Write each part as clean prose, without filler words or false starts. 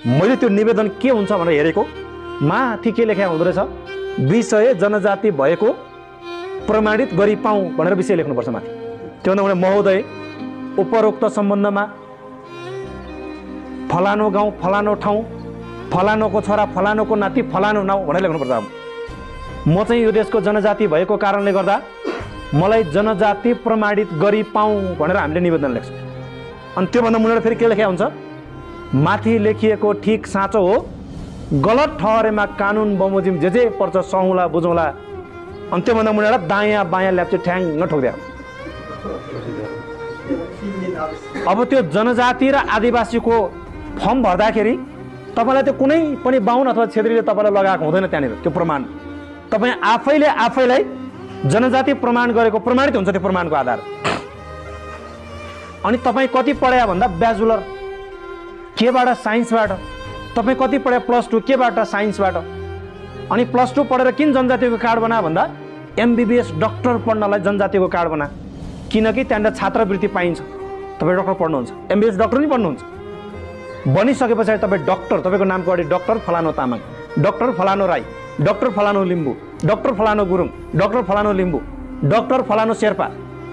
मैले त्यो निवेदन के हुन्छ भनेर हेरेको माथि के लेखा हुँदो रहेछ, विषय जनजाति भएको प्रमाणित गरी पाऊँ भनेर विषय लेख्नुपर्छ माथि। त्योभन्दा भने महोदय उपरोक्त सम्बन्धमा फलानो गाउँ फलानो ठाउँ फलानोको छोरा फलानोको नाति फलानो नाउँ भनेर लेख्नुपर्छ। अब म चाहिँ यो देशको जनजाति भएको कारणले गर्दा मलाई जनजाति प्रमाणित गरी पाऊँ भनेर हामीले निवेदन लेख्छौँ। अनि त्योभन्दा मुनिबाट फेरि के लेखेको हुन्छ, माथि लेखिएको ठिक साँचो हो, गलत ठहरेमा कानुन बमोजिम जे पर्छ सहौँला बुझौँला। अनि त्योभन्दा मुनिबाट दायाँ बायाँ ल्याप्चे ठ्याङ्ग ठोक्दिया। अब त्यो जनजाति र आदिवासीको फर्म भर्दाखेरि तपाईँलाई त्यो कुनै पनि बाहुन अथवा क्षेत्रीले तपाईँलाई लगाएको हुँदैन। त्यहाँनिर त्यो प्रमाण तपाईँ आफैले आफैलाई जनजाति प्रमाण गरेको प्रमाणित हुन्छ त्यो प्रमाणको आधार। अनि तपाईँ कति पढ्या भन्दा ब्याचलर केबाट साइन्सबाट, तपाईँ कति पढ्या +2 केबाट साइन्सबाट। अनि +2 पढेर किन जनजातिको कार्ड बना भन्दा MBBS डक्टर पढ्नलाई जनजातिको कार्ड बना, किनकि त्यहाँनिर छात्रवृत्ति पाइन्छ। तपाईँ डक्टर पढ्नुहुन्छ, MBBS डक्टर नि पढ्नुहुन्छ, बनिसके पछाडि तपाईँ डक्टर, तपाईँको नामको अगाडि डक्टर फलानो तामाङ, डक्टर फलानो राई, डक्टर फलानो लिम्बू, डक्टर फलानो गुरुङ, डक्टर फलानो लिम्बू, डक्टर फलानो शेर्पा,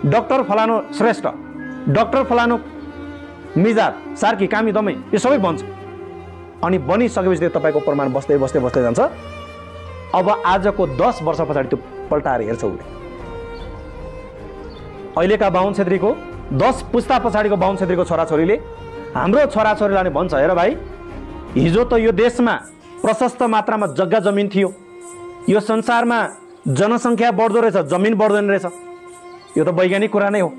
डक्टर फलानो श्रेष्ठ, डक्टर फलानो मिजार सार्की कामी दमै, यो सबै बन्छ। अनि बनिसकेपछि तपाईँको प्रमाण बस्दै बस्दै बस्दै जान्छ। अब आजको 10 वर्ष पछाडि त्यो पल्टाएर हेर्छ उसले। अहिलेका बाहुन क्षेत्रीको 10 पुस्ता पछाडिको बाहुन क्षेत्रीको छोराछोरीले हाम्रो छोराछोरीलाई भन्छ, हेर भाइ, हिजो त यो देशमा प्रशस्त मात्रामा जग्गा जमिन थियो, यो संसारमा जनसङ्ख्या बढ्दो रहेछ, जमिन बढ्दैन रहेछ। यो त वैज्ञानिक कुरा नै हो।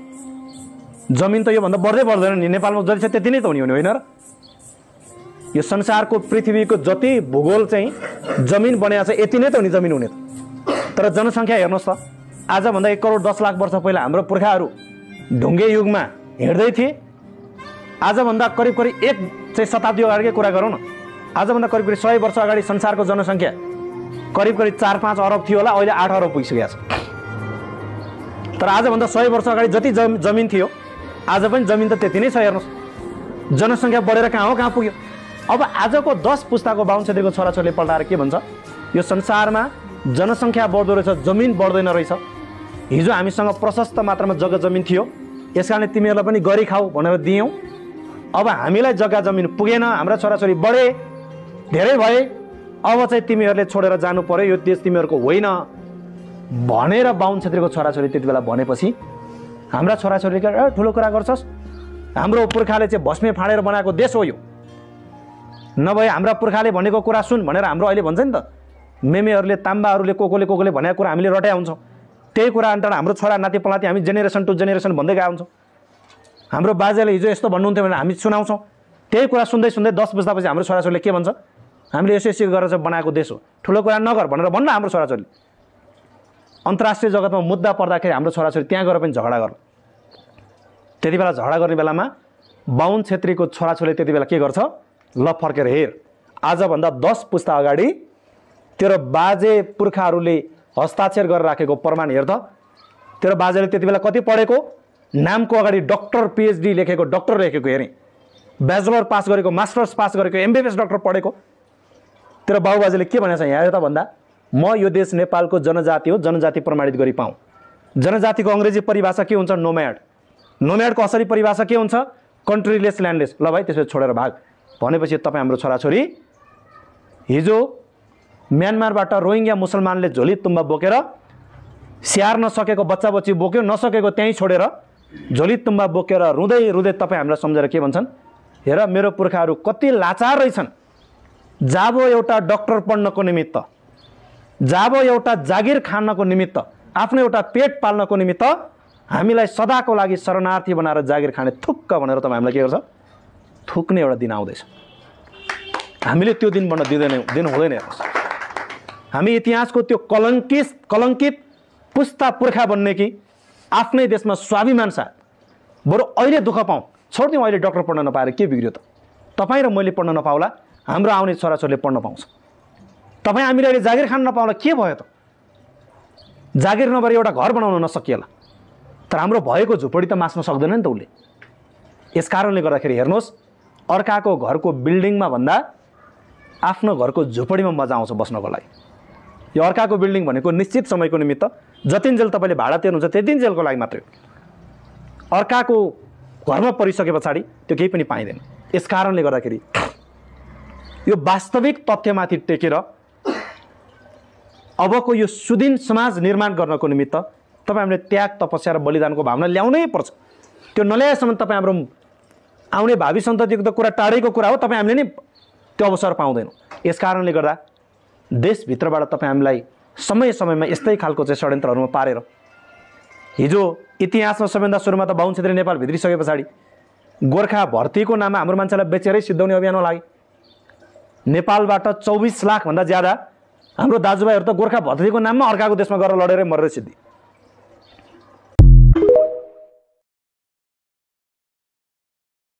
जमिन त योभन्दा बढ्दै बढ्दैन नि, नेपालमा जति छ त्यति नै त हुने होइन र। यो संसारको पृथ्वीको जति भूगोल चाहिँ जमिन बनेको छ यति नै त हुने जमिन हुने त। तर जनसङ्ख्या हेर्नुहोस् त, आजभन्दा 1 करोड 10 लाख वर्ष पहिला हाम्रो पुर्खाहरू ढुङ्गे युगमा हिँड्दै थिए। आजभन्दा करिब करिब 1 शताब्दी अगाडिकै कुरा गरौँ न, आजभन्दा करिब करिब 100 वर्ष अगाडि संसारको जनसङ्ख्या करिब करिब 4-5 अरब थियो होला, अहिले 8 अरब पुगिसकेको छ। तर आजभन्दा 100 वर्ष अगाडि जति जमिन थियो आज पनि जमिन त त्यति नै छ। हेर्नुहोस् जनसङ्ख्या बढेर कहाँ पुग्यो। अब आजको 10 पुस्ताको बाहुन क्षेत्रीको छोराछोरीले पल्टाएर के भन्छ, यो संसारमा जनसङ्ख्या बढ्दो रहेछ, जमिन बढ्दैन रहेछ। हिजो हामीसँग प्रशस्त मात्रामा जग्गा जमिन थियो, यसकारणले तिमीहरूलाई पनि गरी खाऊ भनेर दियौँ। अब हामीलाई जग्गा जमिन पुगेन, हाम्रा छोराछोरी बढे, धेरै भए, अब चाहिँ तिमीहरूले छोडेर जानु पर्यो, यो देश तिमीहरूको होइन भनेर बाहुन क्षेत्रीको छोराछोरी त्यति बेला भनेपछि हाम्रा छोराछोरीले ठुलो कुरा गर्छस्, हाम्रो पुर्खाले चाहिँ भस्मे फाँडेर बनाएको देश हो यो, नभए हाम्रा पुर्खाले भनेको कुरा सुन भनेर हाम्रो अहिले भन्छ नि त। मेमेहरूले ताम्बाहरूले कोकोले भनेको कुरा हामीले रट्या हुन्छौँ। त्यही कुरा अन्त हाम्रो छोरा नाति पलाती हामी जेनेरेसन टु जेनेरेसन भन्दै गएको हुन्छौँ। हाम्रो बाजेले हिजो यस्तो भन्नुहुन्थ्यो भनेर हामी सुनाउँछौँ। त्यही कुरा सुन्दै सुन्दै 10 वर्षपछि हाम्रो छोराछोरीले के भन्छ, हामीले यसो गरेर बनाएको देश हो, ठुलो कुरा नगर भनेर भन्न हाम्रो छोराछोरीले। अन्तर्राष्ट्रिय जगतमा मुद्दा पर्दाखेरि हाम्रो छोराछोरी त्यहाँ गएर पनि झगडा गर्छ। त्यति बेला झगडा गर्ने बेलामा बाहुन क्षेत्रीको छोराछोरीले त्यति बेला के गर्छ, ल फर्केर हेर, आजभन्दा 10 पुस्ता अगाडि तेरो बाजे पुर्खाहरूले हस्ताक्षर गरेर राखेको प्रमाण हेर त। तेरो बाजेले त्यति बेला कति पढेको, नामको अगाडि डक्टर PhD लेखेको, डक्टर लेखेको हेरेँ, ब्याचलर पास गरेको, मास्टर्स पास गरेको, MBBS डक्टर पढेको। तेरो बाबुबाजेले के भनेको छ यहाँ हेर त भन्दा, म यो देश नेपालको जनजाति हो, जनजाति प्रमाणित गरी पाऊँ। जनजातिको अङ्ग्रेजी परिभाषा के हुन्छ, नोम्याड। नोम्याडको असली परिभाषा के हुन्छ, कन्ट्रीलेस ल्यान्डलेस। ल भाइ त्यसपछि छोडेर भाग भनेपछि तपाईँ हाम्रो छोराछोरी हिजो म्यानमारबाट रोहिङ्ग्या मुसलमानले झोली तुम्बा बोकेर स्याहार नसकेको बच्चा बच्ची बोक्यो, नसकेको त्यहीँ छोडेर झोली तुम्बा बोकेर रुँदै रुँदै तपाईँ हामीलाई सम्झेर के भन्छन्, हेर मेरो पुर्खाहरू कति लाचार रहेछन्। जाबो एउटा डक्टर पढ्नको निमित्त, जाबो एउटा जागिर खानको निमित्त, आफ्नो एउटा पेट पाल्नको निमित्त हामीलाई सदाको लागि शरणार्थी बनाएर जागिर खाने थुक्क भनेर तपाईँ हामीलाई के गर्छ, थुक्ने एउटा दिन आउँदैछ। हामीले त्यो दिन बन्न दिन हुँदैन। हेर्नुहोस् हामी इतिहासको त्यो कलङ्कित पुस्ता पुर्खा बन्ने कि आफ्नै देशमा स्वाभिमान साथ बरु अहिले दुःख पाऊँ, छोडिदिउँ अहिले डक्टर पढ्न नपाएर के बिग्रियो त। तपाईँ र मैले पढ्न नपाउला, हाम्रो आउने छोराछोरीले पढ्न पाउँछ। तपाईँ हामीले अहिले जागिर खान नपाउला के भयो त, जागिर नभएर एउटा घर बनाउन नसकिएला। तर हाम्रो भएको झुपडी त मास्न सक्दैन नि त उसले। यस कारणले गर्दाखेरि हेर्नुहोस् अर्काको घरको बिल्डिङमा भन्दा आफ्नो घरको झोपडीमा मजा आउँछ बस्नको लागि। यो अर्काको बिल्डिङ भनेको निश्चित समयको निमित्त जतिन्जेल तपाईँले भाडा तिर्नुहुन्छ त्यतिन्जेलको लागि मात्रै हो। अर्काको घरमा परिसके पछाडि त्यो केही पनि पाइँदैन। यस कारणले गर्दाखेरि यो वास्तविक तथ्यमाथि टेकेर अबको यो सुदिन समाज निर्माण गर्नको निमित्त तपाईँ हामीले त्याग तपस्या र बलिदानको भावना ल्याउनै पर्छ। त्यो नल्याएसम्म तपाईँ हाम्रो आउने भावी सन्ततिको त कुरा टाढैको कुरा हो, तपाईँ हामीले नै त्यो अवसर पाउँदैनौँ। यस कारणले गर्दा देशभित्रबाट तपाईँ हामीलाई समय समयमा यस्तै खालको चाहिँ षड्यन्त्रहरूमा पारेर हिजो इतिहासमा सबैभन्दा सुरुमा त बाहुन क्षेत्रीय नेपाल भित्रिसके पछाडि गोर्खा भर्तीको नाममा हाम्रो मान्छेलाई बेचेरै सिद्धाउने अभियानमा लागे। नेपालबाट 24 लाखभन्दा ज्यादा हाम्रो दाजुभाइहरू त गोर्खा भर्तीको नाममा अर्काको देशमा गएर लडेरै मरेर सिद्धि।